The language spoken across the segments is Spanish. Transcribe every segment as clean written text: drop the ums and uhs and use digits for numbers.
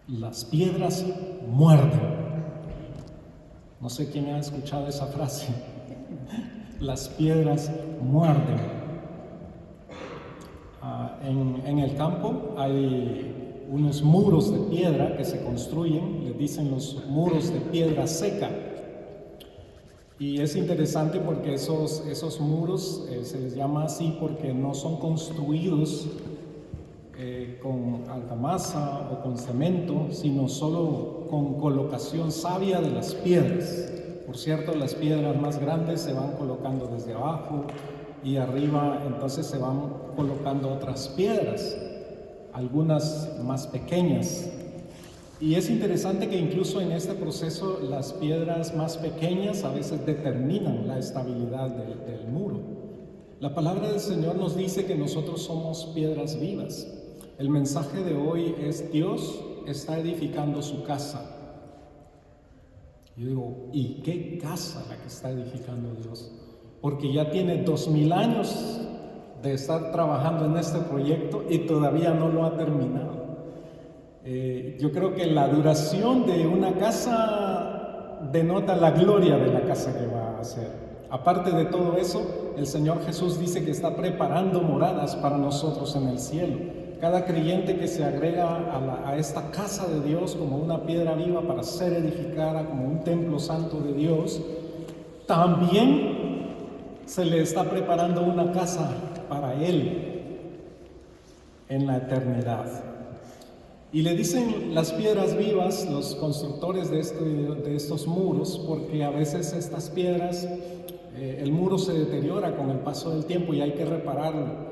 Las piedras muerden. No sé quién ha escuchado esa frase. Las piedras muerden. En el campo hay unos muros de piedra que se construyen, les dicen los muros de piedra seca. Y es interesante porque esos muros se les llama así porque no son construidos con argamasa o con cemento, sino solo con colocación sabia de las piedras. Por cierto, las piedras más grandes se van colocando desde abajo y arriba entonces se van colocando otras piedras, algunas más pequeñas. Y es interesante que incluso en este proceso las piedras más pequeñas a veces determinan la estabilidad del muro. La palabra del Señor nos dice que nosotros somos piedras vivas. El mensaje de hoy es: Dios está edificando su casa. Yo digo, ¿y qué casa la que está edificando Dios? Porque ya tiene 2000 años de estar trabajando en este proyecto y todavía no lo ha terminado. Yo creo que la duración de una casa denota la gloria de la casa que va a hacer. Aparte de todo eso, el Señor Jesús dice que está preparando moradas para nosotros en el cielo. Cada creyente que se agrega a esta casa de Dios como una piedra viva para ser edificada como un templo santo de Dios, también se le está preparando una casa para Él en la eternidad. Y le dicen las piedras vivas los constructores de estos muros, porque a veces estas piedras, el muro se deteriora con el paso del tiempo y hay que repararlo.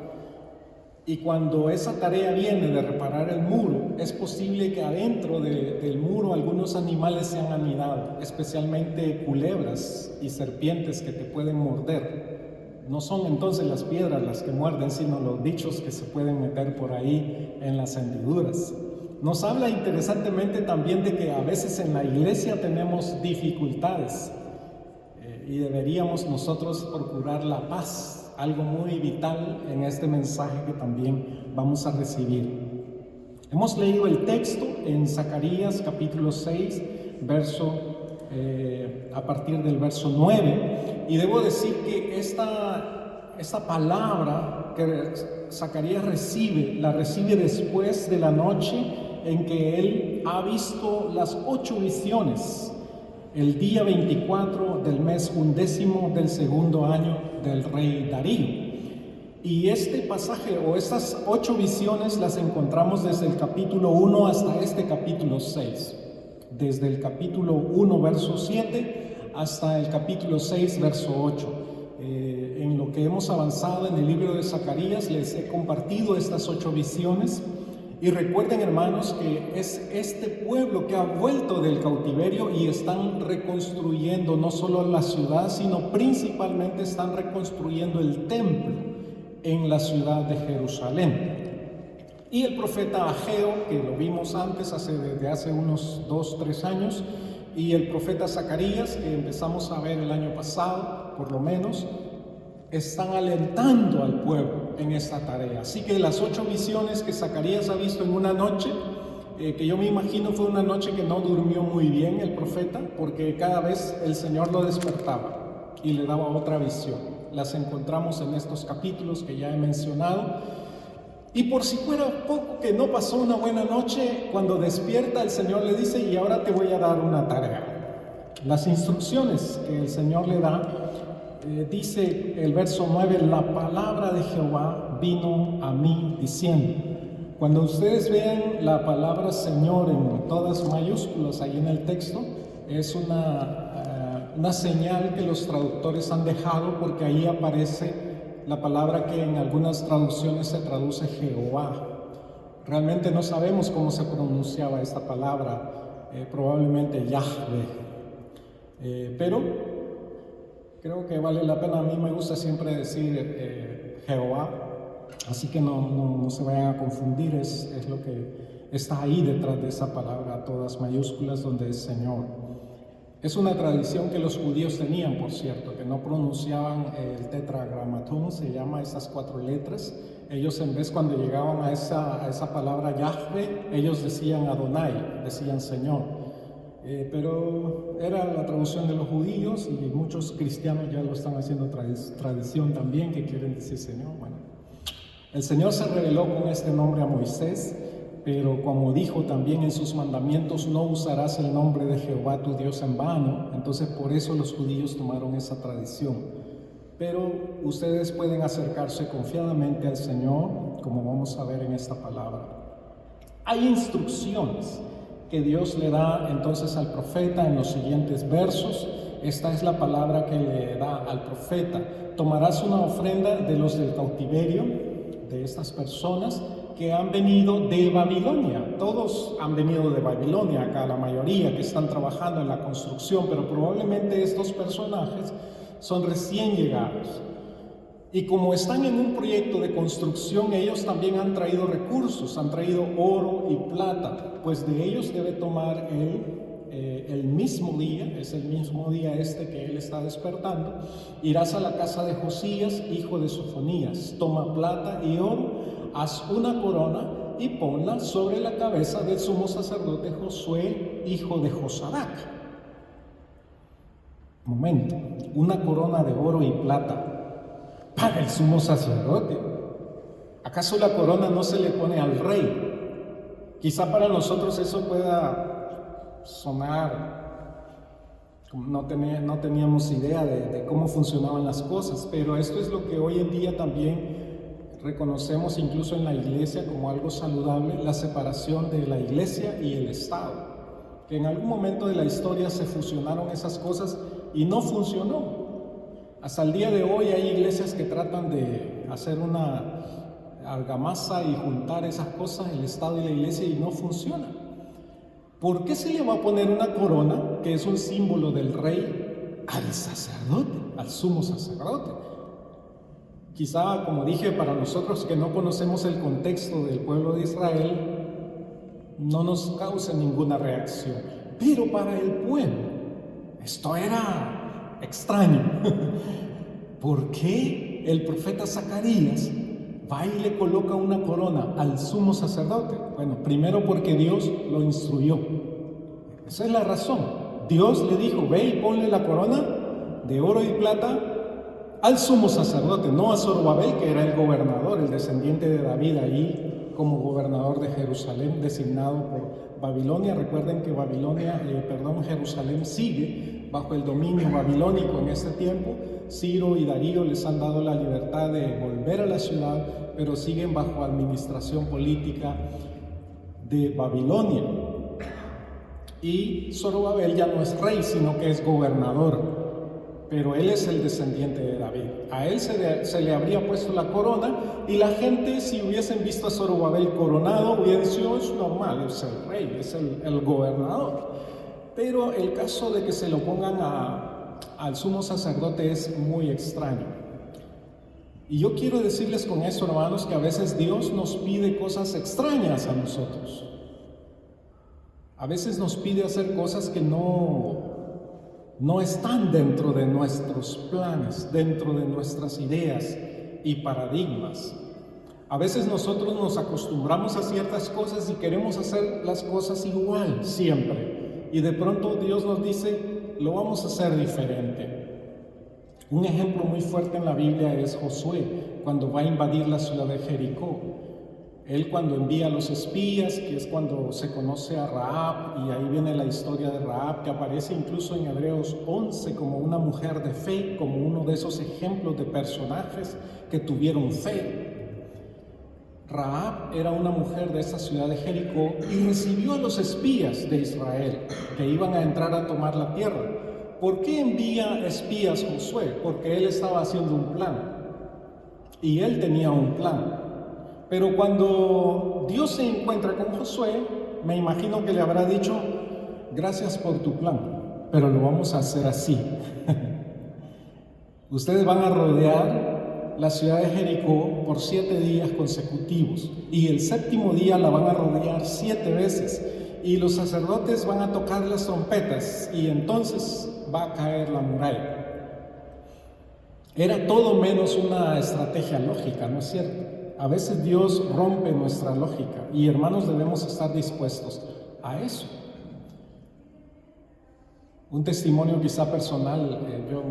Y cuando esa tarea viene de reparar el muro, es posible que adentro del muro algunos animales se han anidado, especialmente culebras y serpientes que te pueden morder. No son entonces las piedras las que muerden, sino los bichos que se pueden meter por ahí en las hendiduras. Nos habla interesantemente también de que a veces en la iglesia tenemos dificultades y deberíamos nosotros procurar la paz, algo muy vital en este mensaje que también vamos a recibir. Hemos leído el texto en Zacarías capítulo 6, a partir del verso 9, y debo decir que esta palabra que Zacarías la recibe después de la noche en que él ha visto las 8 visiones, el día 24 del mes 11 del segundo año del rey Darío. Y este pasaje o estas 8 visiones las encontramos desde el capítulo 1 hasta este capítulo 6. Desde el capítulo 1, verso 7, hasta el capítulo 6, verso 8. En lo que hemos avanzado en el libro de Zacarías les he compartido estas 8 visiones. Y recuerden, hermanos, que es este pueblo que ha vuelto del cautiverio y están reconstruyendo no solo la ciudad, sino principalmente están reconstruyendo el templo en la ciudad de Jerusalén. Y el profeta Ageo, que lo vimos antes, desde hace unos 2-3 años, y el profeta Zacarías, que empezamos a ver el año pasado, por lo menos, están alentando al pueblo en esta tarea. Así que las 8 visiones que Zacarías ha visto en una noche, que yo me imagino fue una noche que no durmió muy bien el profeta, porque cada vez el Señor lo despertaba y le daba otra visión. Las encontramos en estos capítulos que ya he mencionado. Y por si fuera poco que no pasó una buena noche, cuando despierta el Señor le dice: y ahora te voy a dar una tarea. Las instrucciones que el Señor le da, dice el verso 9: la palabra de Jehová vino a mí diciendo. Cuando ustedes vean la palabra Señor en todas mayúsculas ahí en el texto, es una señal que los traductores han dejado, porque ahí aparece la palabra que en algunas traducciones se traduce Jehová. Realmente no sabemos cómo se pronunciaba esta palabra, probablemente Yahweh, pero creo que vale la pena. A mí me gusta siempre decir Jehová, así que no se vayan a confundir, es lo que está ahí detrás de esa palabra, todas mayúsculas, donde es Señor. Es una tradición que los judíos tenían, por cierto, que no pronunciaban el tetragramatón, se llama esas 4 letras. Ellos, en vez, cuando llegaban a esa palabra Yahvé, ellos decían Adonai, decían Señor. Pero era la traducción de los judíos, y muchos cristianos ya lo están haciendo tradición también, que quieren decir Señor. Bueno, el Señor se reveló con este nombre a Moisés, pero como dijo también en sus mandamientos, no usarás el nombre de Jehová tu Dios en vano. Entonces por eso los judíos tomaron esa tradición. Pero ustedes pueden acercarse confiadamente al Señor, como vamos a ver en esta palabra. Hay instrucciones que Dios le da entonces al profeta en los siguientes versos. Esta es la palabra que le da al profeta: tomarás una ofrenda de los del cautiverio, de estas personas que han venido de Babilonia. Todos han venido de Babilonia acá, la mayoría que están trabajando en la construcción, pero probablemente estos personajes son recién llegados. Y como están en un proyecto de construcción, ellos también han traído recursos, han traído oro y plata, pues de ellos debe tomar el mismo día, es el mismo día que él está despertando. Irás a la casa de Josías, hijo de Sofonías, toma plata y oro, haz una corona y ponla sobre la cabeza del sumo sacerdote Josué, hijo de Josadac. Momento, una corona de oro y plata para el sumo sacerdote. ¿Acaso la corona no se le pone al rey? Quizá para nosotros eso pueda sonar como no teníamos idea de cómo funcionaban las cosas, pero esto es lo que hoy en día también reconocemos incluso en la iglesia como algo saludable: la separación de la iglesia y el Estado. Que en algún momento de la historia se fusionaron esas cosas y no funcionó. Hasta el día de hoy hay iglesias que tratan de hacer una argamasa y juntar esas cosas, el Estado y la iglesia, y no funciona. ¿Por qué se le va a poner una corona, que es un símbolo del rey, al sacerdote, al sumo sacerdote? Quizá, como dije, para nosotros que no conocemos el contexto del pueblo de Israel, no nos cause ninguna reacción. Pero para el pueblo, esto era extraño. ¿Por qué el profeta Zacarías va y le coloca una corona al sumo sacerdote? Bueno, primero porque Dios lo instruyó. Esa es la razón. Dios le dijo: ve y ponle la corona de oro y plata al sumo sacerdote, no a Zorobabel, que era el gobernador, el descendiente de David, ahí como gobernador de Jerusalén, designado por Babilonia. Recuerden que Jerusalén sigue bajo el dominio babilónico en este tiempo. Ciro y Darío les han dado la libertad de volver a la ciudad, pero siguen bajo administración política de Babilonia. Y Zorobabel ya no es rey, sino que es gobernador, pero él es el descendiente de David. A él se le habría puesto la corona, y la gente, si hubiesen visto a Zorobabel coronado, hubiera dicho: es normal, es el rey, es el gobernador. Pero el caso de que se lo pongan al sumo sacerdote es muy extraño. Y yo quiero decirles con esto, hermanos, que a veces Dios nos pide cosas extrañas a nosotros. A veces nos pide hacer cosas que no están dentro de nuestros planes, dentro de nuestras ideas y paradigmas. A veces nosotros nos acostumbramos a ciertas cosas y queremos hacer las cosas igual siempre. Y de pronto Dios nos dice: lo vamos a hacer diferente. Un ejemplo muy fuerte en la Biblia es Josué, cuando va a invadir la ciudad de Jericó. Él, cuando envía a los espías, que es cuando se conoce a Rahab, y ahí viene la historia de Rahab, que aparece incluso en Hebreos 11 como una mujer de fe, como uno de esos ejemplos de personajes que tuvieron fe. Rahab era una mujer de esa ciudad de Jericó y recibió a los espías de Israel que iban a entrar a tomar la tierra. ¿Por qué envía espías Josué? Porque él estaba haciendo un plan, y él tenía un plan. Pero cuando Dios se encuentra con Josué, me imagino que le habrá dicho: gracias por tu plan, pero lo vamos a hacer así. Ustedes van a rodear la ciudad de Jericó por 7 días consecutivos, y el 7º día la van a rodear 7 veces, y los sacerdotes van a tocar las trompetas y entonces va a caer la muralla. Era todo menos una estrategia lógica, ¿no es cierto? A veces Dios rompe nuestra lógica y hermanos debemos estar dispuestos a eso. Un testimonio quizá personal,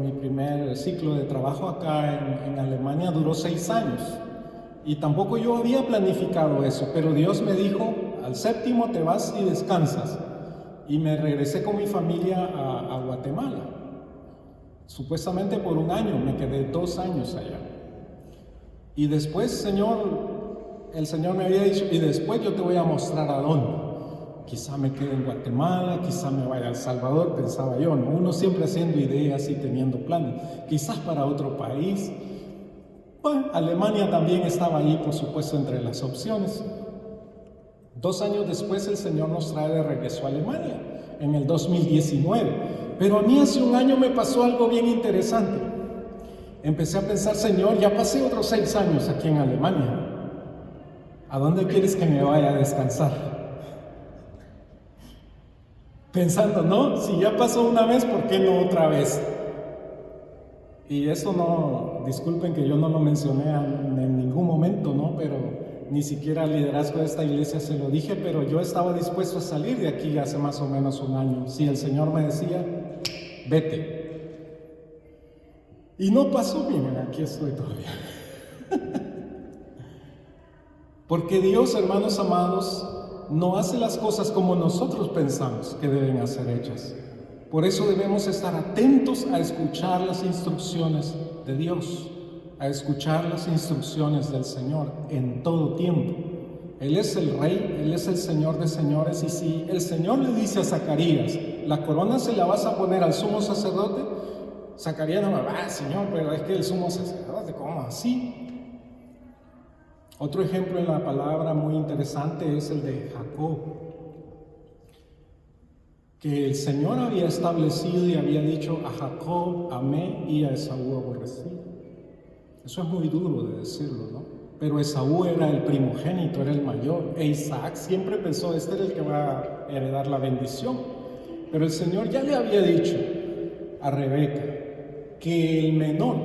mi primer ciclo de trabajo acá en Alemania duró 6 años y tampoco yo había planificado eso, pero Dios me dijo, al 7º te vas y descansas, y me regresé con mi familia a Guatemala. Supuestamente por 1 año, me quedé 2 años allá. Y después, el Señor me había dicho, y después yo te voy a mostrar a dónde. Quizá me quede en Guatemala, quizá me vaya a El Salvador, pensaba yo, ¿no? Uno siempre haciendo ideas y teniendo planes, quizás para otro país. Bueno, Alemania también estaba ahí, por supuesto, entre las opciones. 2 años después el Señor nos trae de regreso a Alemania, en el 2019. Pero a mí hace 1 año me pasó algo bien interesante. Empecé a pensar, Señor, ya pasé otros 6 años aquí en Alemania. ¿A dónde quieres que me vaya a descansar? Pensando, no, si ya pasó una vez, ¿por qué no otra vez? Y eso no, disculpen que yo no lo mencioné en ningún momento, ¿no? Pero ni siquiera al liderazgo de esta iglesia se lo dije, pero yo estaba dispuesto a salir de aquí hace más o menos 1 año. Si el Señor me decía, vete. Y no pasó, bien, aquí estoy todavía. Porque Dios, hermanos amados, no hace las cosas como nosotros pensamos que deben ser hechas. Por eso debemos estar atentos a escuchar las instrucciones de Dios, a escuchar las instrucciones del Señor en todo tiempo. Él es el Rey, Él es el Señor de señores, y si el Señor le dice a Zacarías, la corona se la vas a poner al sumo sacerdote, Zacarías no va, Señor, pero es que el sumo sacerdote, ¿cómo así? Otro ejemplo en la palabra muy interesante es el de Jacob, que el Señor había establecido y había dicho, a Jacob amé y a Esaú aborrecí. Eso es muy duro de decirlo, ¿no? Pero Esaú era el primogénito, era el mayor, e Isaac siempre pensó, este era el que va a heredar la bendición. Pero el Señor ya le había dicho a Rebeca que el menor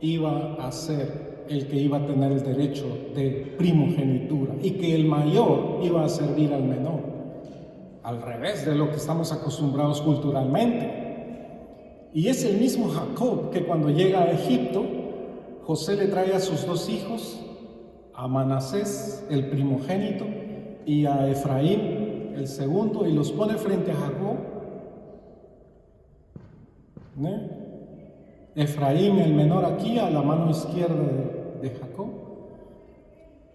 iba a ser el que iba a tener el derecho de primogenitura y que el mayor iba a servir al menor, al revés de lo que estamos acostumbrados culturalmente. Y es el mismo Jacob que cuando llega a Egipto, José le trae a sus 2 hijos, a Manasés, el primogénito, y a Efraín, el segundo, y los pone frente a Jacob. ¿No? Efraín, el menor, aquí a la mano izquierda de Jacob,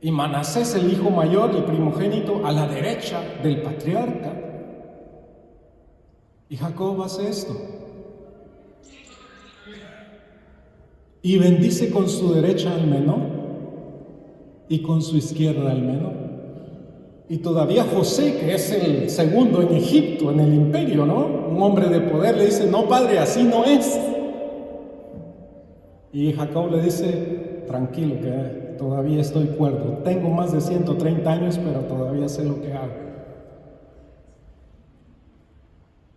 y Manasés, el hijo mayor, el primogénito, a la derecha del patriarca. Y Jacob hace esto y bendice con su derecha al menor y con su izquierda al menor. Y todavía José, que es el segundo en Egipto, en el imperio, ¿no? Un hombre de poder, le dice, no, padre, así no es. Y Jacob le dice, tranquilo, que todavía estoy cuerdo. Tengo más de 130 años, pero todavía sé lo que hago.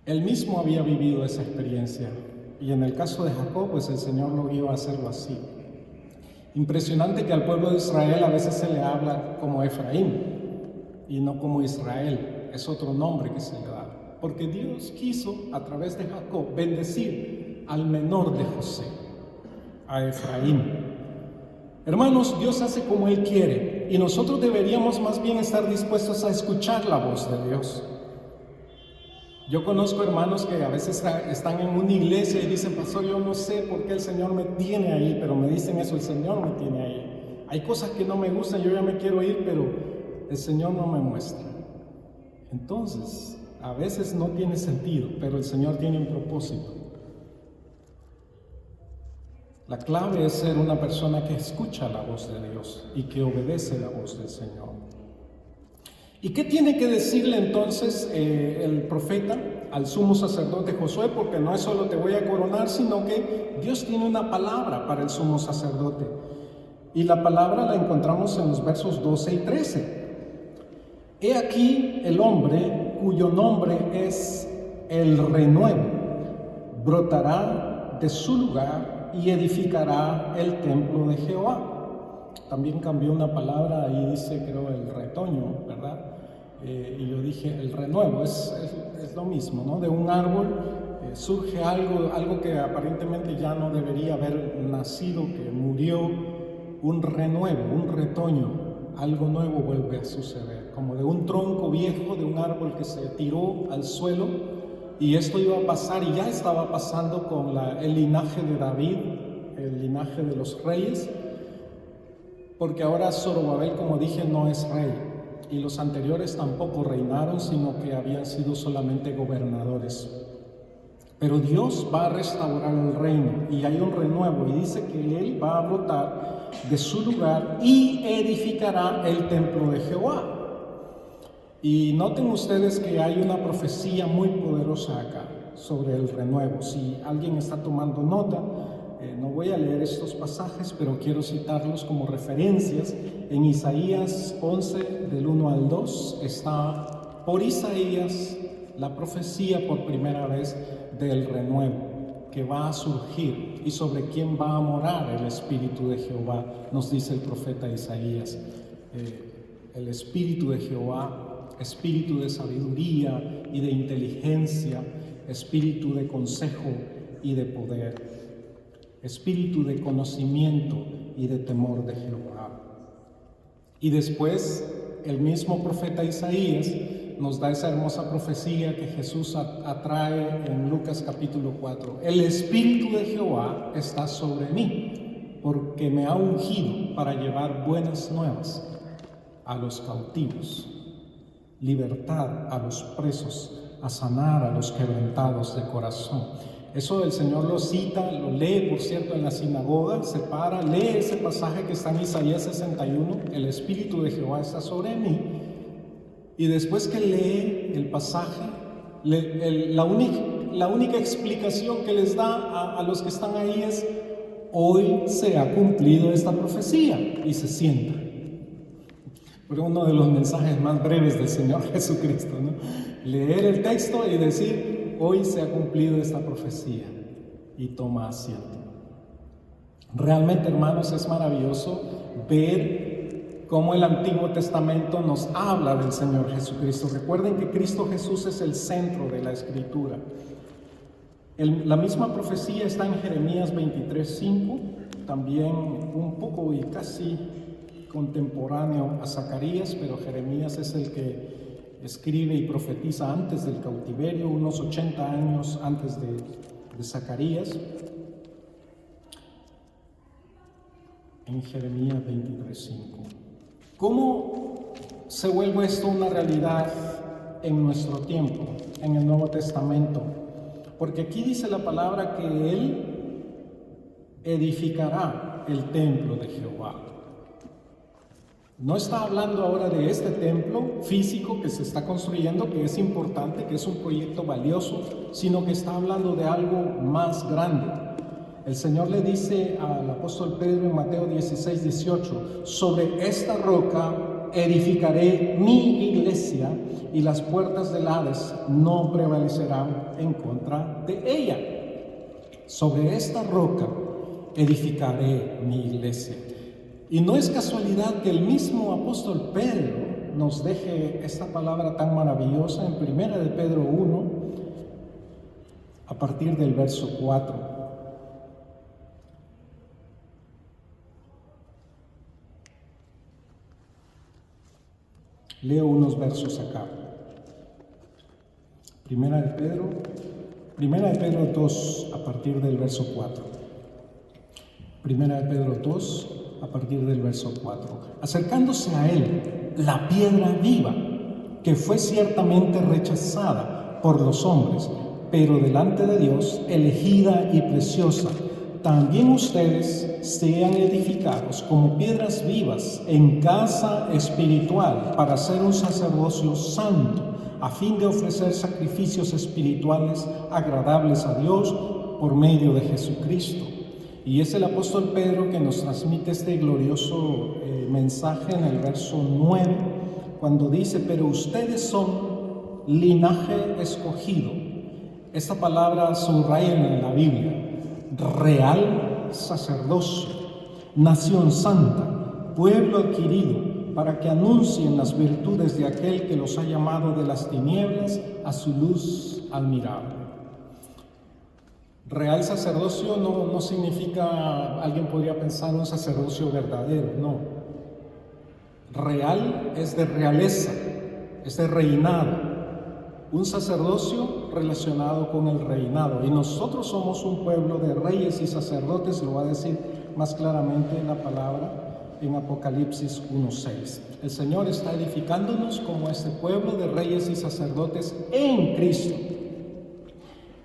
Él mismo había vivido esa experiencia. Y en el caso de Jacob, pues el Señor lo iba a hacerlo así. Impresionante que al pueblo de Israel a veces se le habla como Efraín y no como Israel. Es otro nombre que se le da. Porque Dios quiso, a través de Jacob, bendecir al menor de José, a Efraín. Hermanos, Dios hace como Él quiere y nosotros deberíamos más bien estar dispuestos a escuchar la voz de Dios. Yo conozco hermanos que a veces están en una iglesia y dicen, pastor, yo no sé por qué el Señor me tiene ahí, pero me dicen eso, el Señor me tiene ahí. Hay cosas que no me gustan, yo ya me quiero ir, pero el Señor no me muestra. Entonces, a veces no tiene sentido, pero el Señor tiene un propósito. La clave es ser una persona que escucha la voz de Dios y que obedece la voz del Señor. ¿Y qué tiene que decirle entonces el profeta al sumo sacerdote Josué? Porque no es solo te voy a coronar, sino que Dios tiene una palabra para el sumo sacerdote. Y la palabra la encontramos en los versos 12 y 13. He aquí el hombre cuyo nombre es el renuevo, brotará de su lugar y edificará el templo de Jehová. También cambió una palabra, ahí dice, creo, el retoño, ¿verdad? Y yo dije, el renuevo, es lo mismo, ¿no? De un árbol surge algo que aparentemente ya no debería haber nacido, que murió, un renuevo, un retoño, algo nuevo vuelve a suceder, como de un tronco viejo, de un árbol que se tiró al suelo, y esto iba a pasar, y ya estaba pasando con el linaje de David, el linaje de los reyes, porque ahora Zorobabel, como dije, no es rey, y los anteriores tampoco reinaron, sino que habían sido solamente gobernadores. Pero Dios va a restaurar el reino, y hay un renuevo, y dice que Él va a brotar de su lugar y edificará el templo de Jehová. Y noten ustedes que hay una profecía muy poderosa acá sobre el renuevo. Si alguien está tomando nota, no voy a leer estos pasajes, pero quiero citarlos como referencias. En Isaías 11, del 1 al 2, está por Isaías la profecía por primera vez del renuevo que va a surgir y sobre quién va a morar el Espíritu de Jehová, nos dice el profeta Isaías. El Espíritu de Jehová, espíritu de sabiduría y de inteligencia, espíritu de consejo y de poder, espíritu de conocimiento y de temor de Jehová. Y después el mismo profeta Isaías nos da esa hermosa profecía que Jesús atrae en Lucas capítulo 4. El Espíritu de Jehová está sobre mí, porque me ha ungido para llevar buenas nuevas a los cautivos, libertad a los presos, a sanar a los quebrantados de corazón. Eso el Señor lo cita, lo lee, por cierto, en la sinagoga, se para, lee ese pasaje que está en Isaías 61, el Espíritu de Jehová está sobre mí, y después que lee el pasaje, la única explicación que les da a los que están ahí es: hoy se ha cumplido esta profecía, y se sienta. Pero uno de los mensajes más breves del Señor Jesucristo, ¿no? Leer el texto y decir: hoy se ha cumplido esta profecía, y toma asiento. Realmente, hermanos, es maravilloso ver cómo el Antiguo Testamento nos habla del Señor Jesucristo. Recuerden que Cristo Jesús es el centro de la Escritura. La misma profecía está en Jeremías 23:5, también un poco y casi contemporáneo a Zacarías, pero Jeremías es el que escribe y profetiza antes del cautiverio, unos 80 años antes de Zacarías. En Jeremías 23:5. ¿Cómo se vuelve esto una realidad en nuestro tiempo, en el Nuevo Testamento? Porque aquí dice la palabra que Él edificará el templo de Jehová. No está hablando ahora de este templo físico que se está construyendo, que es importante, que es un proyecto valioso, sino que está hablando de algo más grande. El Señor le dice al apóstol Pedro en Mateo 16:18: sobre esta roca edificaré mi iglesia, y las puertas del Hades no prevalecerán en contra de ella. Sobre esta roca edificaré mi iglesia. Y no es casualidad que el mismo apóstol Pedro nos deje esta palabra tan maravillosa en 1 de Pedro 1, a partir del verso 4. Leo unos versos acá. Primera de Pedro 2, a partir del verso 4. Primera de Pedro 2, a partir del verso 4. Acercándose a él, la piedra viva, que fue ciertamente rechazada por los hombres, pero delante de Dios elegida y preciosa, también ustedes sean edificados como piedras vivas en casa espiritual para ser un sacerdocio santo, a fin de ofrecer sacrificios espirituales agradables a Dios por medio de Jesucristo. Y es el apóstol Pedro que nos transmite este glorioso mensaje en el verso 9 cuando dice, pero ustedes son linaje escogido. Esta palabra subraya en la Biblia: real sacerdocio, nación santa, pueblo adquirido, para que anuncien las virtudes de aquel que los ha llamado de las tinieblas a su luz admirable. Real sacerdocio no significa, alguien podría pensar, un sacerdocio verdadero, no. Real es de realeza, es de reinado. Un sacerdocio relacionado con el reinado. Y nosotros somos un pueblo de reyes y sacerdotes, lo va a decir más claramente en la palabra en Apocalipsis 1:6. El Señor está edificándonos como este pueblo de reyes y sacerdotes en Cristo.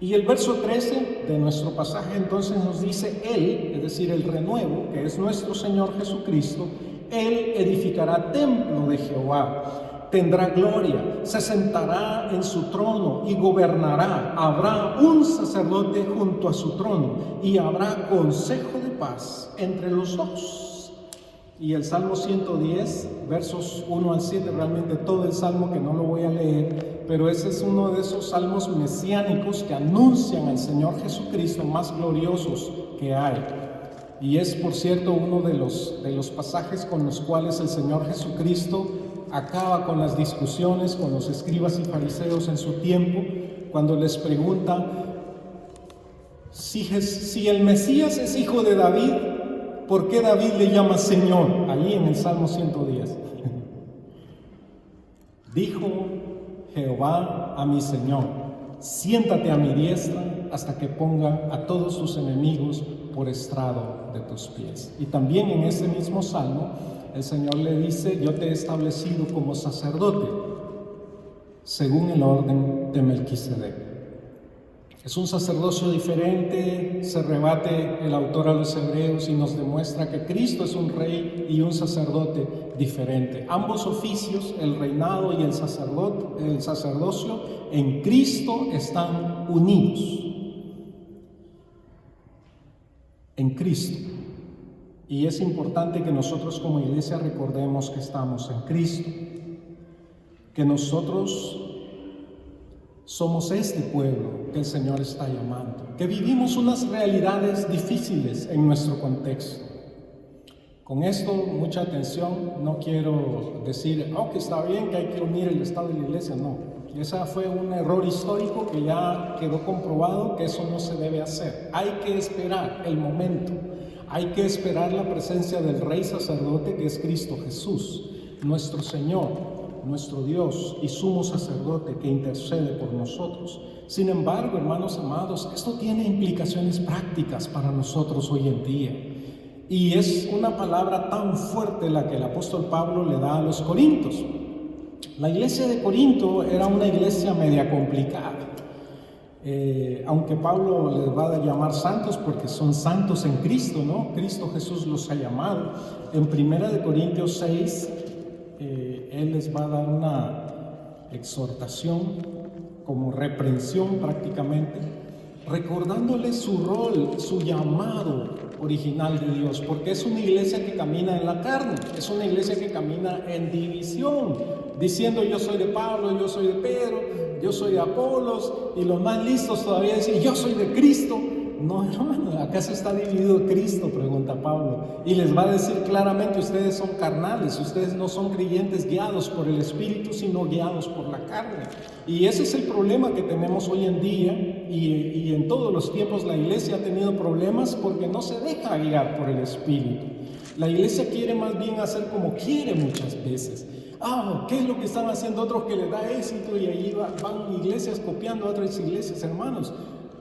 Y el verso 13 de nuestro pasaje entonces nos dice: Él, es decir, el renuevo, que es nuestro Señor Jesucristo, Él edificará templo de Jehová, tendrá gloria, se sentará en su trono y gobernará. Habrá un sacerdote junto a su trono y habrá consejo de paz entre los dos. Y el Salmo 110, versos 1 al 7, realmente todo el Salmo, que no lo voy a leer, pero ese es uno de esos salmos mesiánicos que anuncian al Señor Jesucristo más gloriosos que hay. Y es, por cierto, uno de los pasajes con los cuales el Señor Jesucristo acaba con las discusiones con los escribas y fariseos en su tiempo, cuando les pregunta si el Mesías es hijo de David, ¿por qué David le llama Señor? Ahí en el Salmo 110. Dijo Jehová a mi Señor: siéntate a mi diestra hasta que ponga a todos tus enemigos por estrado de tus pies. Y también en ese mismo Salmo el Señor le dice: yo te he establecido como sacerdote según el orden de Melquisedec. Es un sacerdocio diferente, se rebate el autor a los Hebreos y nos demuestra que Cristo es un rey y un sacerdote diferente. Ambos oficios, el reinado y el sacerdocio, en Cristo están unidos. En Cristo. Y es importante que nosotros como iglesia recordemos que estamos en Cristo, que nosotros somos este pueblo que el Señor está llamando, que vivimos unas realidades difíciles en nuestro contexto. Con esto, mucha atención, no quiero decir, que está bien, que hay que unir el Estado y la iglesia, no. Ese fue un error histórico que ya quedó comprobado que eso no se debe hacer. Hay que esperar el momento, hay que esperar la presencia del Rey Sacerdote, que es Cristo Jesús, nuestro Señor, nuestro Dios y sumo sacerdote que intercede por nosotros. Sin embargo, hermanos amados, esto tiene implicaciones prácticas para nosotros hoy en día. Y es una palabra tan fuerte la que el apóstol Pablo le da a los corintios. La iglesia de Corinto era una iglesia media complicada. Aunque Pablo les va a llamar santos porque son santos en Cristo, ¿no? Cristo Jesús los ha llamado. En 1 Corintios 6, Él les va a dar una exhortación, como reprensión prácticamente, recordándoles su rol, su llamado original de Dios, porque es una iglesia que camina en la carne, es una iglesia que camina en división, diciendo yo soy de Pablo, yo soy de Pedro, yo soy de Apolos, y los más listos todavía dicen yo soy de Cristo. No, hermano, ¿acaso está dividido Cristo?, pregunta Pablo, y les va a decir claramente: ustedes son carnales, ustedes no son creyentes guiados por el Espíritu, sino guiados por la carne. Y ese es el problema que tenemos hoy en día, y en todos los tiempos la iglesia ha tenido problemas porque no se deja guiar por el Espíritu. La iglesia quiere más bien hacer como quiere muchas veces. ¿Qué es lo que están haciendo otros que les da éxito? Y ahí van iglesias copiando a otras iglesias. Hermanos,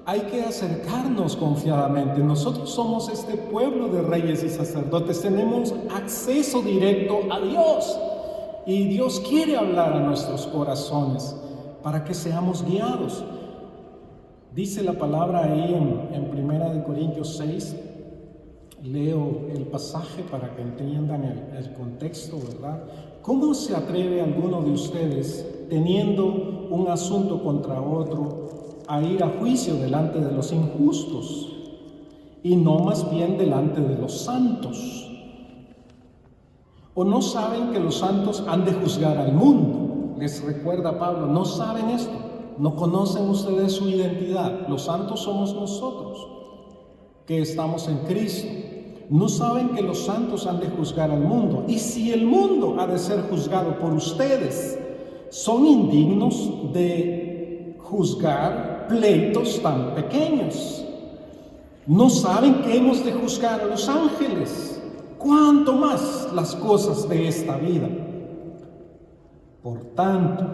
hay que acercarnos confiadamente. Nosotros somos este pueblo de reyes y sacerdotes. Tenemos acceso directo a Dios. Y Dios quiere hablar a nuestros corazones para que seamos guiados. Dice la palabra ahí en 1 Corintios 6. Leo el pasaje para que entiendan el contexto, ¿verdad? ¿Cómo se atreve alguno de ustedes, teniendo un asunto contra otro, a ir a juicio delante de los injustos, y no más bien delante de los santos? ¿O no saben que los santos han de juzgar al mundo? Les recuerda Pablo, ¿no saben esto? ¿No conocen ustedes su identidad? Los santos somos nosotros, que estamos en Cristo. ¿No saben que los santos han de juzgar al mundo? Y si el mundo ha de ser juzgado por ustedes, ¿son indignos de juzgar pleitos tan pequeños? ¿No saben que hemos de juzgar a los ángeles? ¿Cuánto más las cosas de esta vida? Por tanto,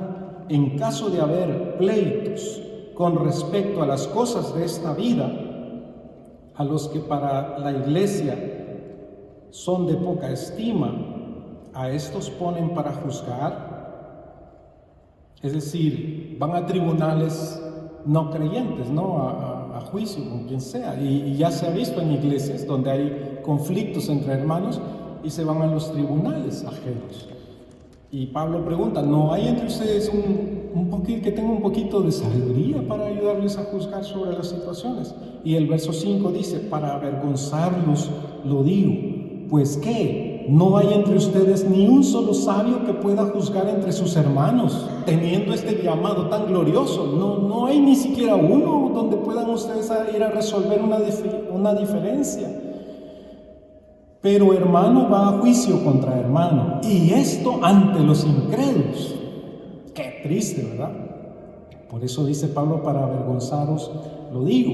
en caso de haber pleitos con respecto a las cosas de esta vida, a los que para la iglesia son de poca estima, a estos ponen para juzgar. Es decir, van a tribunales no creyentes, ¿no? A juicio con quien sea. Y ya se ha visto en iglesias donde hay conflictos entre hermanos y se van a los tribunales ajenos. Y Pablo pregunta, ¿no hay entre ustedes que tenga un poquito de sabiduría para ayudarles a juzgar sobre las situaciones? Y el verso 5 dice, para avergonzarlos lo digo, pues ¿qué? ¿No hay entre ustedes ni un solo sabio que pueda juzgar entre sus hermanos, teniendo este llamado tan glorioso? No hay ni siquiera uno donde puedan ustedes ir a resolver una diferencia. Pero hermano va a juicio contra hermano, y esto ante los incrédulos. Qué triste, ¿verdad? Por eso dice Pablo, para avergonzaros lo digo.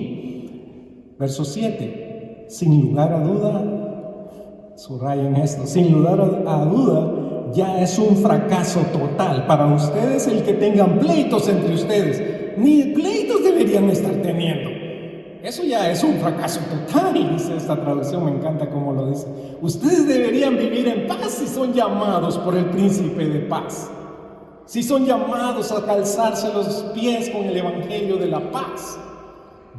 Verso 7, sin lugar a duda, subrayen esto, sin lugar a duda, ya es un fracaso total para ustedes el que tengan pleitos entre ustedes. Ni pleitos deberían estar teniendo. Eso ya es un fracaso total, dice esta traducción, me encanta cómo lo dice. Ustedes deberían vivir en paz si son llamados por el príncipe de paz. Si son llamados a calzarse los pies con el evangelio de la paz.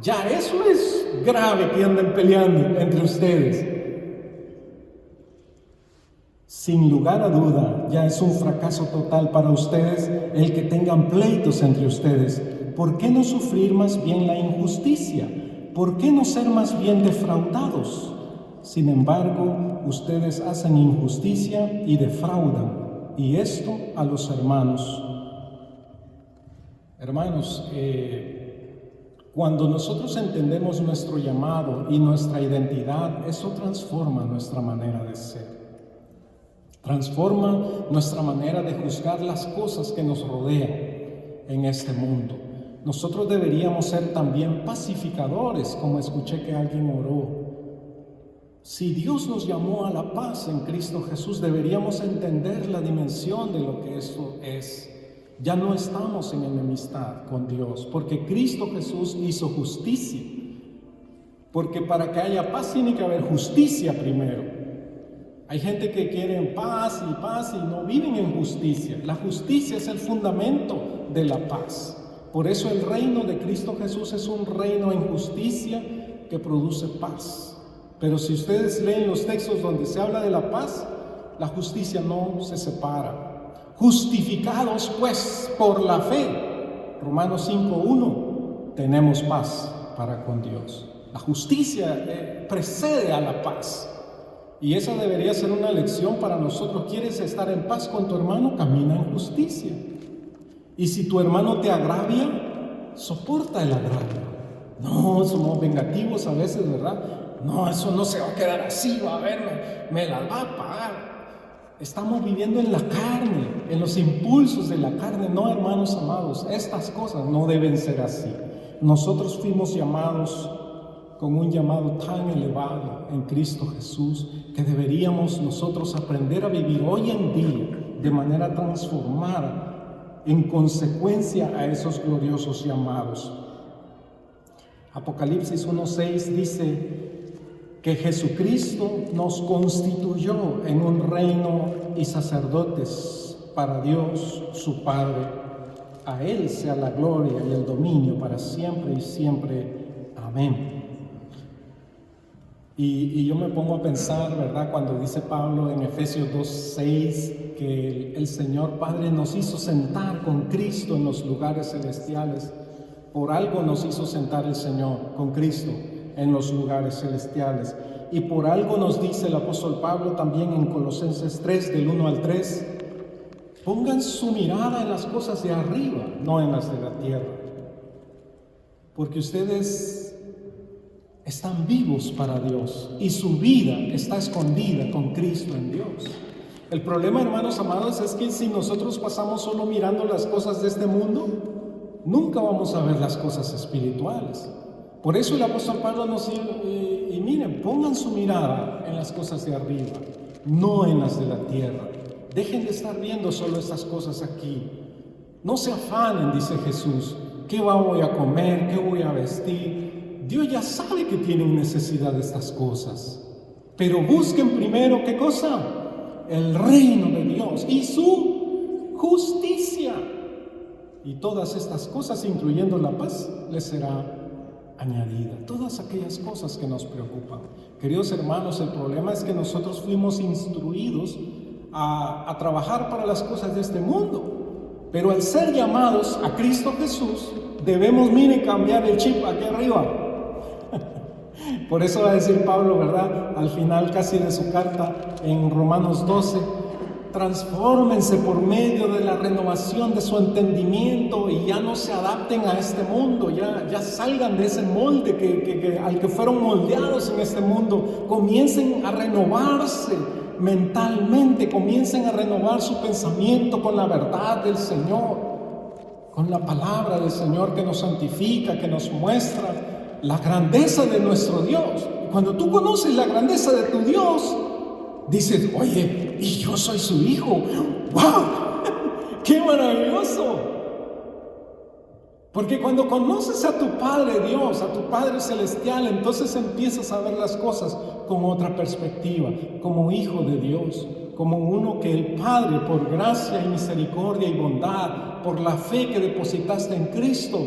Ya eso es grave que anden peleando entre ustedes. Sin lugar a duda, ya es un fracaso total para ustedes el que tengan pleitos entre ustedes. ¿Por qué no sufrir más bien la injusticia? ¿Por qué no ser más bien defraudados? Sin embargo, ustedes hacen injusticia y defraudan, y esto a los hermanos. Hermanos, cuando nosotros entendemos nuestro llamado y nuestra identidad, eso transforma nuestra manera de ser. Transforma nuestra manera de juzgar las cosas que nos rodean en este mundo. Nosotros deberíamos ser también pacificadores, como escuché que alguien oró. Si Dios nos llamó a la paz en Cristo Jesús, deberíamos entender la dimensión de lo que eso es. Ya no estamos en enemistad con Dios, porque Cristo Jesús hizo justicia. Porque para que haya paz tiene que haber justicia primero. Hay gente que quiere paz y no viven en justicia. La justicia es el fundamento de la paz. Por eso el reino de Cristo Jesús es un reino en justicia que produce paz. Pero si ustedes leen los textos donde se habla de la paz, la justicia no se separa. Justificados pues por la fe, Romanos 5:1, tenemos paz para con Dios. La justicia precede a la paz. Y esa debería ser una lección para nosotros. ¿Quieres estar en paz con tu hermano? Camina en justicia. Y si tu hermano te agravia, soporta el agravio. No, somos vengativos a veces, ¿verdad? No, eso no se va a quedar así, va a ver, me la va a pagar. Estamos viviendo en la carne, en los impulsos de la carne. No, hermanos amados, estas cosas no deben ser así. Nosotros fuimos llamados con un llamado tan elevado en Cristo Jesús que deberíamos nosotros aprender a vivir hoy en día de manera transformada en consecuencia a esos gloriosos llamados. Apocalipsis 1:6 dice que Jesucristo nos constituyó en un reino y sacerdotes para Dios su Padre. A Él sea la gloria y el dominio para siempre y siempre. Amén. Y yo me pongo a pensar, ¿verdad? Cuando dice Pablo en Efesios 2:6 que el Señor Padre nos hizo sentar con Cristo en los lugares celestiales. Por algo nos hizo sentar el Señor con Cristo en los lugares celestiales. Y por algo nos dice el apóstol Pablo también en Colosenses 3, del 1 al 3, pongan su mirada en las cosas de arriba, no en las de la tierra, porque ustedes están vivos para Dios y su vida está escondida con Cristo en Dios. El problema, hermanos amados, es que si nosotros pasamos solo mirando las cosas de este mundo, nunca vamos a ver las cosas espirituales. Por eso el apóstol Pablo nos dice, y miren, pongan su mirada en las cosas de arriba, no en las de la tierra. Dejen de estar viendo solo estas cosas aquí. No se afanen, dice Jesús, ¿qué voy a comer? ¿Qué voy a vestir? Dios ya sabe que tienen necesidad de estas cosas. Pero busquen primero, ¿qué cosa? El reino de Dios y su justicia. Y todas estas cosas, incluyendo la paz, les será añadida. Todas aquellas cosas que nos preocupan. Queridos hermanos, el problema es que nosotros fuimos instruidos a trabajar para las cosas de este mundo. Pero al ser llamados a Cristo Jesús, debemos, miren, cambiar el chip aquí arriba. Por eso va a decir Pablo, ¿verdad? Al final casi de su carta en Romanos 12, transfórmense por medio de la renovación de su entendimiento y ya no se adapten a este mundo, ya salgan de ese molde al que fueron moldeados en este mundo. Comiencen a renovarse mentalmente, comiencen a renovar su pensamiento con la verdad del Señor, con la palabra del Señor que nos santifica, que nos muestra la grandeza de nuestro Dios. Y cuando tú conoces la grandeza de tu Dios, dices, oye, y yo soy su hijo. ¡Wow! ¡Qué maravilloso! Porque cuando conoces a tu Padre Dios, a tu Padre Celestial, entonces empiezas a ver las cosas con otra perspectiva, como hijo de Dios, como uno que el Padre, por gracia y misericordia y bondad, por la fe que depositaste en Cristo,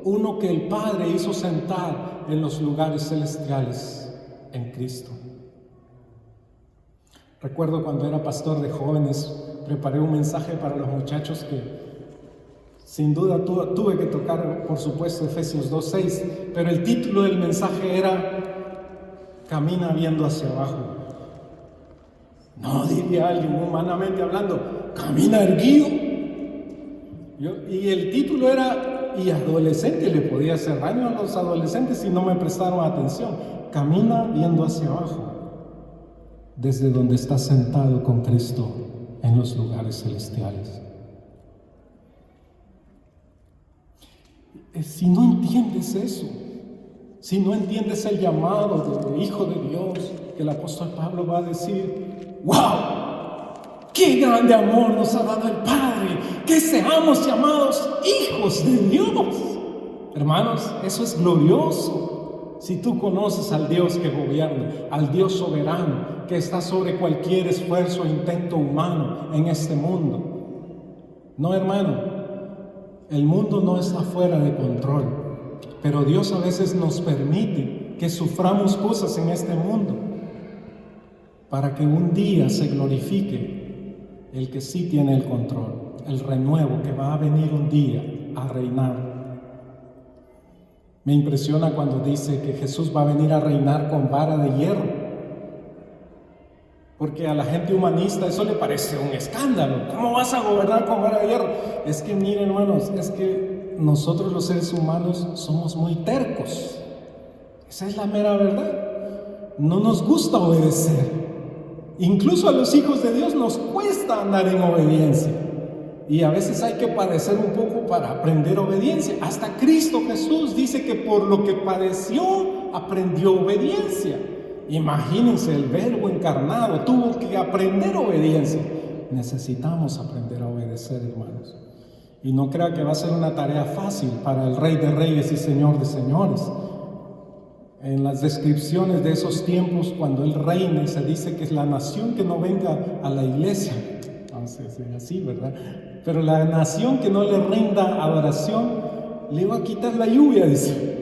uno que el Padre hizo sentar en los lugares celestiales en Cristo. Recuerdo cuando era pastor de jóvenes, preparé un mensaje para los muchachos que sin duda tuve que tocar, por supuesto, Efesios 2:6, pero el título del mensaje era Camina viendo hacia abajo. No, diría alguien humanamente hablando, camina erguido. Y el título era, y adolescente, le podía hacer daño a los adolescentes si no me prestaron atención, camina viendo hacia abajo, desde donde estás sentado con Cristo en los lugares celestiales. Si no entiendes eso, si no entiendes el llamado de Hijo de Dios, que el apóstol Pablo va a decir, ¡wow! ¡Qué grande amor nos ha dado el Padre! ¡Que seamos llamados hijos de Dios! Hermanos, eso es glorioso. Si tú conoces al Dios que gobierna, al Dios soberano, que está sobre cualquier esfuerzo e intento humano en este mundo. No, hermano, el mundo no está fuera de control, pero Dios a veces nos permite que suframos cosas en este mundo para que un día se glorifique el que sí tiene el control, el renuevo que va a venir un día a reinar. Me impresiona cuando dice que Jesús va a venir a reinar con vara de hierro, porque a la gente humanista eso le parece un escándalo. ¿Cómo vas a gobernar con vara de hierro? Es que miren, hermanos, es que nosotros los seres humanos somos muy tercos. Esa es la mera verdad. No nos gusta obedecer. Incluso a los hijos de Dios nos cuesta andar en obediencia. Y a veces hay que padecer un poco para aprender obediencia. Hasta Cristo Jesús dice que por lo que padeció, aprendió obediencia. Imagínense, el Verbo encarnado tuvo que aprender obediencia. Necesitamos aprender a obedecer, hermanos. Y no crea que va a ser una tarea fácil para el Rey de Reyes y Señor de Señores. En las descripciones de esos tiempos, cuando Él reine, se dice que es la nación que no venga a la iglesia. No sé si es así, ¿verdad? Pero la nación que no le rinda adoración, le va a quitar la lluvia, dice.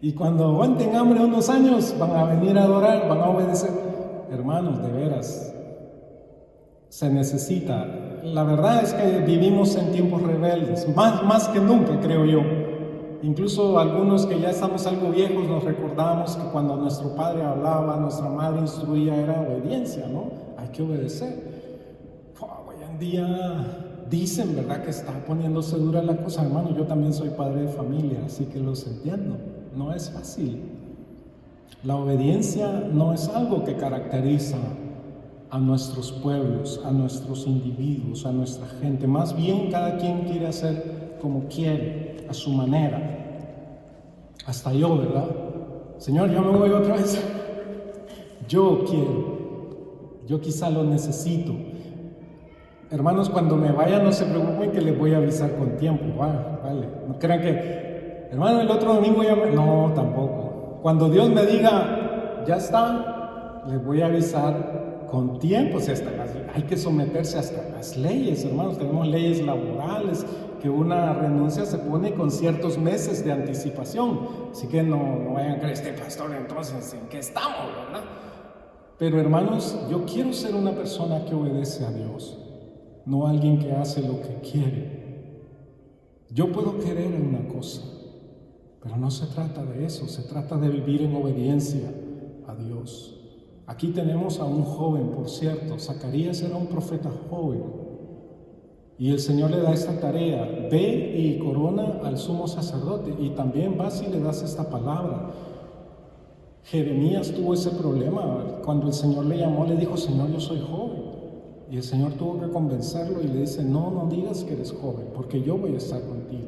Y cuando aguanten hambre unos años, van a venir a adorar, van a obedecer. Hermanos, de veras, se necesita. La verdad es que vivimos en tiempos rebeldes, más que nunca, creo yo. Incluso algunos que ya estamos algo viejos nos recordamos que cuando nuestro padre hablaba, nuestra madre instruía, era obediencia, ¿no? Hay que obedecer. Hoy en día dicen, ¿verdad?, que está poniéndose dura la cosa. Hermano, yo también soy padre de familia, así que los entiendo. No es fácil. La obediencia no es algo que caracteriza a nuestros pueblos, a nuestros individuos, a nuestra gente. Más bien cada quien quiere hacer como quiere, a su manera. Hasta yo, ¿verdad? Señor, yo me voy otra vez. Yo quiero. Yo quizá lo necesito. Hermanos, cuando me vaya no se preocupen que les voy a avisar con tiempo. Vale. No crean que, hermano, el otro domingo ya me... No, tampoco. Cuando Dios me diga, ya está, les voy a avisar con tiempo. O sea, hay que someterse hasta las leyes, hermanos. Tenemos leyes laborales, que una renuncia se pone con ciertos meses de anticipación. Así que no vayan a creer, este pastor, entonces, ¿en qué estamos, verdad? Pero hermanos, yo quiero ser una persona que obedece a Dios, no alguien que hace lo que quiere. Yo puedo querer una cosa, pero no se trata de eso, se trata de vivir en obediencia a Dios. Aquí tenemos a un joven, por cierto. Zacarías era un profeta joven. Y el Señor le da esta tarea: ve y corona al sumo sacerdote. Y también vas y le das esta palabra. Jeremías tuvo ese problema. Cuando el Señor le llamó, le dijo: Señor, yo soy joven. Y el Señor tuvo que convencerlo y le dice: no digas que eres joven, porque yo voy a estar contigo.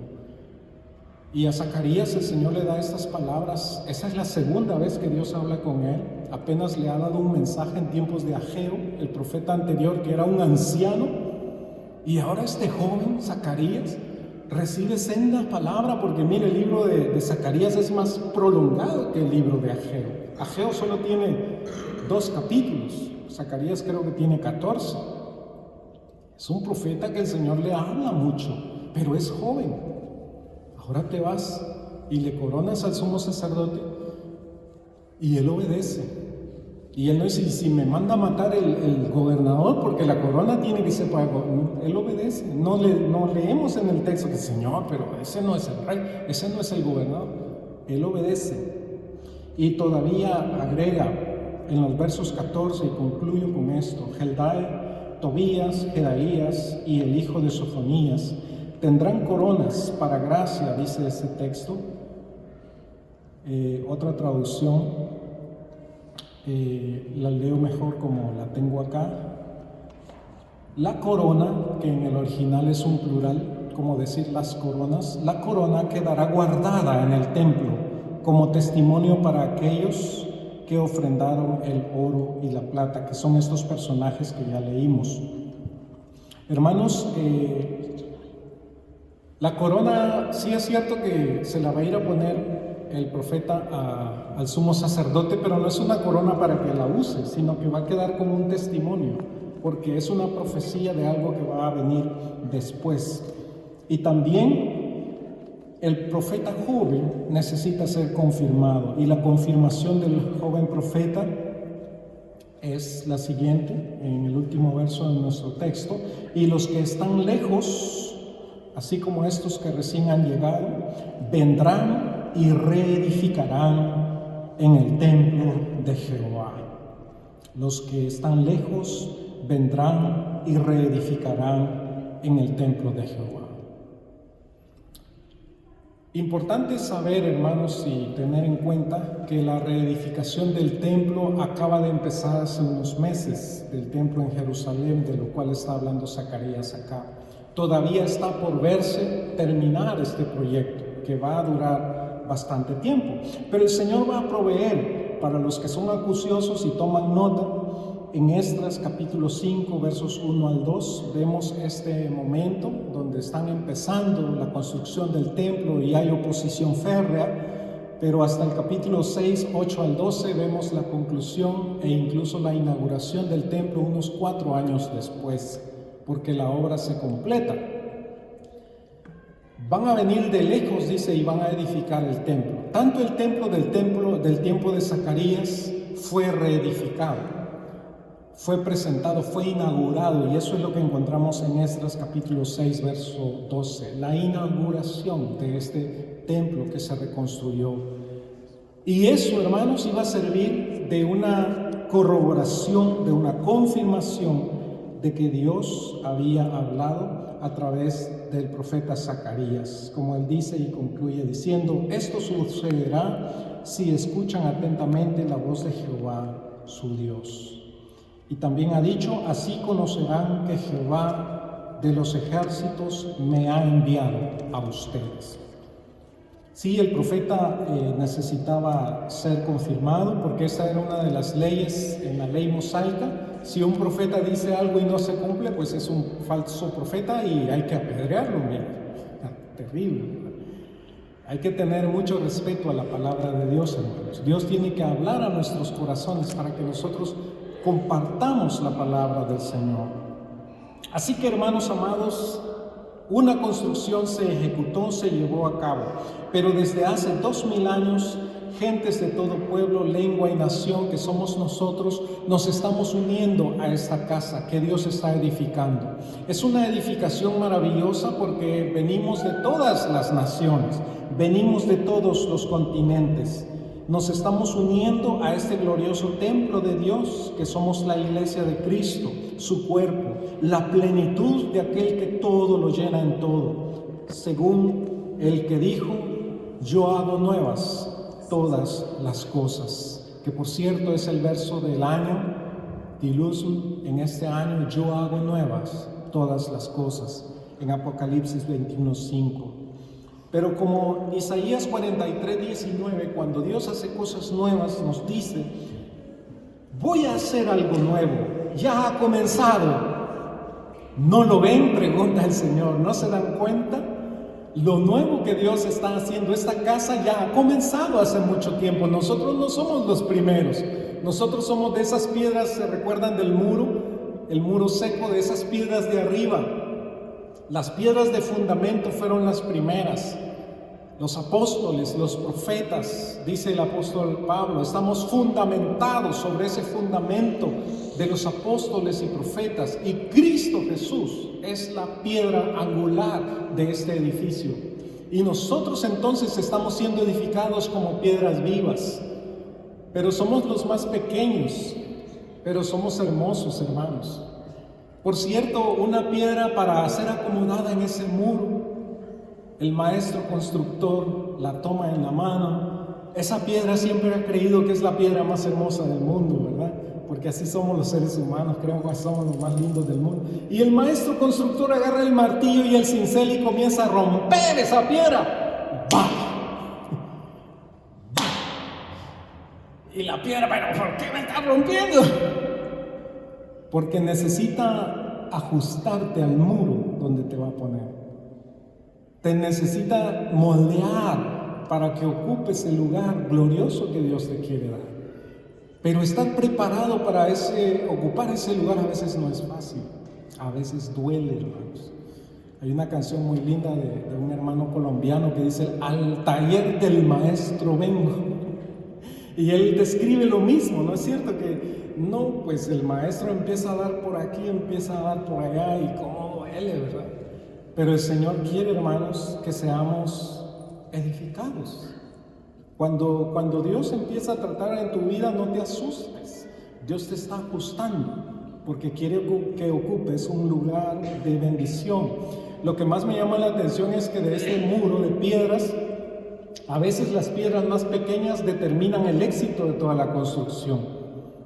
Y a Zacarías el Señor le da estas palabras. Esa es la segunda vez que Dios habla con él. Apenas le ha dado un mensaje en tiempos de Ageo, el profeta anterior, que era un anciano. Y ahora este joven, Zacarías, recibe senda palabra, porque mire, el libro de Zacarías es más prolongado que el libro de Ageo. Ageo solo tiene 2 capítulos, Zacarías creo que tiene 14. Es un profeta que el Señor le habla mucho, pero es joven. Ahora te vas y le coronas al sumo sacerdote y él obedece. Y él no dice: si me manda a matar el gobernador, porque la corona tiene que ser para el gobernador. Él obedece. No leemos en el texto que, Señor, pero ese no es el rey, ese no es el gobernador. Él obedece. Y todavía agrega en los versos 14, y concluyo con esto: Heldai, Tobías, Jedaías y el hijo de Sofonías tendrán coronas para gracia, dice ese texto. Otra traducción, la leo mejor como la tengo acá. La corona, que en el original es un plural, como decir las coronas, la corona quedará guardada en el templo como testimonio para aquellos que ofrendaron el oro y la plata, que son estos personajes que ya leímos. Hermanos, la corona sí es cierto que se la va a ir a poner el profeta al sumo sacerdote, pero no es una corona para que la use, sino que va a quedar como un testimonio, porque es una profecía de algo que va a venir después. Y también el profeta joven necesita ser confirmado, y la confirmación del joven profeta es la siguiente, en el último verso de nuestro texto: y los que están lejos, así como estos que recién han llegado, vendrán y reedificarán en el templo de Jehová. Los que están lejos vendrán y reedificarán en el templo de Jehová. Importante saber, hermanos, y tener en cuenta que la reedificación del templo acaba de empezar hace unos meses, del templo en Jerusalén, de lo cual está hablando Zacarías acá. Todavía está por verse terminar este proyecto, que va a durar bastante tiempo, pero el Señor va a proveer. Para los que son acuciosos y toman nota, en Esdras capítulo 5 versos 1 al 2 vemos este momento donde están empezando la construcción del templo y hay oposición férrea, pero hasta el capítulo 6, 8 al 12 vemos la conclusión e incluso la inauguración del templo unos 4 años después, porque la obra se completa. Van a venir de lejos, dice, y van a edificar el templo. Tanto el templo del tiempo de Zacarías fue reedificado, fue presentado, fue inaugurado, y eso es lo que encontramos en Esdras capítulo 6, verso 12, la inauguración de este templo que se reconstruyó. Y eso, hermanos, iba a servir de una corroboración, de una confirmación de que Dios había hablado a través del profeta Zacarías, como él dice y concluye diciendo: esto sucederá si escuchan atentamente la voz de Jehová, su Dios. Y también ha dicho: así conocerán que Jehová de los ejércitos me ha enviado a ustedes. Sí, el profeta necesitaba ser confirmado, porque esa era una de las leyes en la ley mosaica. Si un profeta dice algo y no se cumple, pues es un falso profeta y hay que apedrearlo. Mira, terrible, ¿verdad? Hay que tener mucho respeto a la palabra de Dios, hermanos. Dios tiene que hablar a nuestros corazones para que nosotros compartamos la palabra del Señor. Así que, hermanos amados, una construcción se ejecutó, se llevó a cabo, pero desde hace 2000 años, gentes de todo pueblo, lengua y nación, que somos nosotros, nos estamos uniendo a esta casa que Dios está edificando. Es una edificación maravillosa porque venimos de todas las naciones, venimos de todos los continentes. Nos estamos uniendo a este glorioso templo de Dios, que somos la iglesia de Cristo, su cuerpo, la plenitud de aquel que todo lo llena en todo, según el que dijo: yo hago nuevas todas las cosas, que por cierto es el verso del año, Dilusum, en este año: yo hago nuevas todas las cosas, en Apocalipsis 21:5. Pero como Isaías 43:19, cuando Dios hace cosas nuevas, nos dice: voy a hacer algo nuevo, ya ha comenzado. ¿No lo ven?, pregunta el Señor. ¿No se dan cuenta? Lo nuevo que Dios está haciendo, esta casa ya ha comenzado hace mucho tiempo. Nosotros no somos los primeros. Nosotros somos de esas piedras, ¿se recuerdan del muro? El muro seco, de esas piedras de arriba. Las piedras de fundamento fueron las primeras. Los apóstoles, los profetas, dice el apóstol Pablo, estamos fundamentados sobre ese fundamento de los apóstoles y profetas, y Cristo Jesús es la piedra angular de este edificio. Y nosotros entonces estamos siendo edificados como piedras vivas, pero somos los más pequeños, pero somos hermosos, hermanos. Por cierto, una piedra para ser acomodada en ese muro, el maestro constructor la toma en la mano. Esa piedra siempre ha creído que es la piedra más hermosa del mundo, ¿verdad? Porque así somos los seres humanos, creemos que somos los más lindos del mundo. Y el maestro constructor agarra el martillo y el cincel y comienza a romper esa piedra. ¡Bah! ¡Bah! Y la piedra, pero ¿por qué me está rompiendo? Porque necesita ajustarte al muro donde te va a poner. Te necesita moldear para que ocupes el lugar glorioso que Dios te quiere dar. Pero estar preparado para ocupar ese lugar a veces no es fácil, a veces duele, hermanos. Hay una canción muy linda de un hermano colombiano que dice: al taller del maestro vengo. Y él describe lo mismo, ¿no es cierto? Que no, pues el maestro empieza a dar por aquí, empieza a dar por allá, y cómo duele, ¿verdad? Pero el Señor quiere, hermanos, que seamos edificados. Cuando Dios empieza a tratar en tu vida, no te asustes. Dios te está ajustando porque quiere que ocupes un lugar de bendición. Lo que más me llama la atención es que de este muro de piedras, a veces las piedras más pequeñas determinan el éxito de toda la construcción.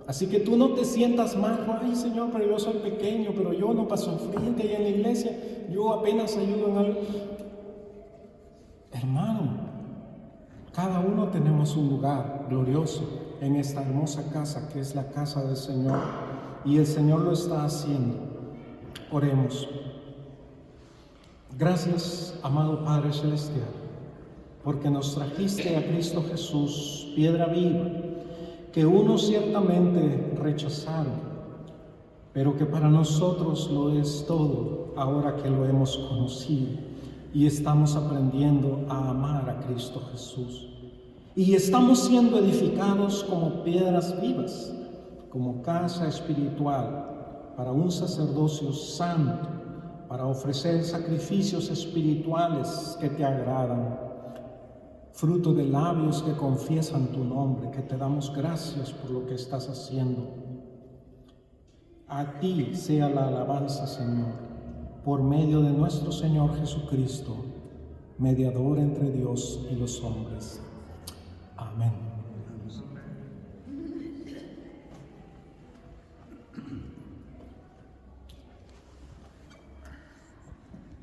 Así que tú no te sientas mal: ay, Señor, pero yo soy pequeño, pero yo no paso enfrente ahí en la iglesia, yo apenas ayudo en algo. Hermano, cada uno tenemos un lugar glorioso en esta hermosa casa que es la casa del Señor, y el Señor lo está haciendo. Oremos. Gracias, amado Padre Celestial, porque nos trajiste a Cristo Jesús, piedra viva, que unos ciertamente rechazaron, pero que para nosotros lo es todo ahora que lo hemos conocido y estamos aprendiendo a amar a Cristo Jesús. Y estamos siendo edificados como piedras vivas, como casa espiritual para un sacerdocio santo, para ofrecer sacrificios espirituales que te agradan. fruto de labios que confiesan tu nombre, que te damos gracias por lo que estás haciendo. A ti sea la alabanza, Señor, por medio de nuestro Señor Jesucristo, mediador entre Dios y los hombres. Amén.